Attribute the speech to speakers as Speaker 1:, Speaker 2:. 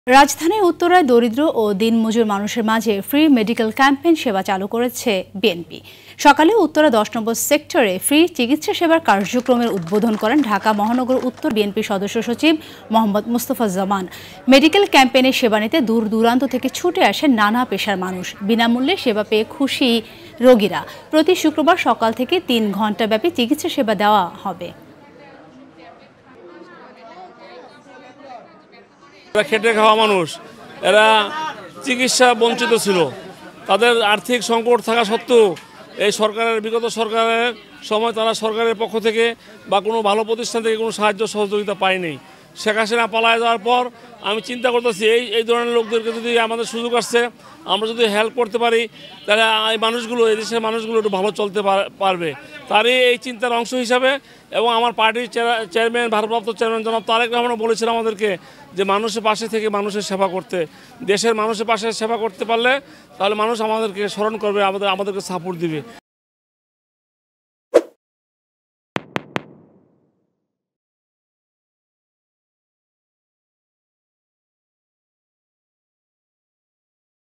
Speaker 1: রাজধানীর উত্তরায় দরিদ্র ও দিনমজুর মানুষের মাঝে ফ্রি মেডিকেল ক্যাম্পেইন সেবা চালু করেছে বিএনপি। সকালে উত্তরা ১০ নম্বর সেক্টরে ফ্রি চিকিৎসা সেবার কার্যক্রমের উদ্বোধন করেন ঢাকা মহানগর উত্তর বিএনপি সদস্য সচিব মোহাম্মদ মুস্তফা জামান। মেডিকেল ক্যাম্পেইনের সেবা নিতে দূর দূরান্ত থেকে ছুটে আসেন নানা পেশার মানুষ। বিনামূল্যে সেবা পেয়ে খুশি রোগীরা। প্রতি শুক্রবার সকাল থেকে ৩ ঘণ্টাব্যাপী চিকিৎসা সেবা দেওয়া হবে।
Speaker 2: খেটে খাওয়া মানুষ, এরা চিকিৎসা বঞ্চিত ছিল। তাদের আর্থিক সংকট থাকা সত্ত্বেও এই বিগত সরকারের সময় তারা সরকারের পক্ষ থেকে বা কোনো ভালো প্রতিষ্ঠান থেকে কোনো সাহায্য সহযোগিতা পায়নি। শেখ হাসিনা পালায় যাওয়ার পর আমি চিন্তা করতেছি এই ধরনের লোকদেরকে যদি আমাদের সুযোগ আসছে, আমরা যদি হেল্প করতে পারি, তাহলে এই মানুষগুলো, এই দেশের মানুষগুলো একটু ভালো চলতে পারবে। তারই এই চিন্তার অংশ হিসাবে এবং আমার পার্টির চেয়ারম্যান, ভারপ্রাপ্ত চেয়ারম্যান জনাব তারেক রহমানও বলেছিল আমাদেরকে যে মানুষের পাশে থেকে মানুষের সেবা করতে, দেশের মানুষের পাশে সেবা করতে পারলে তাহলে মানুষ আমাদেরকে স্মরণ করবে, আমাদেরকে সাপোর্ট দিবে।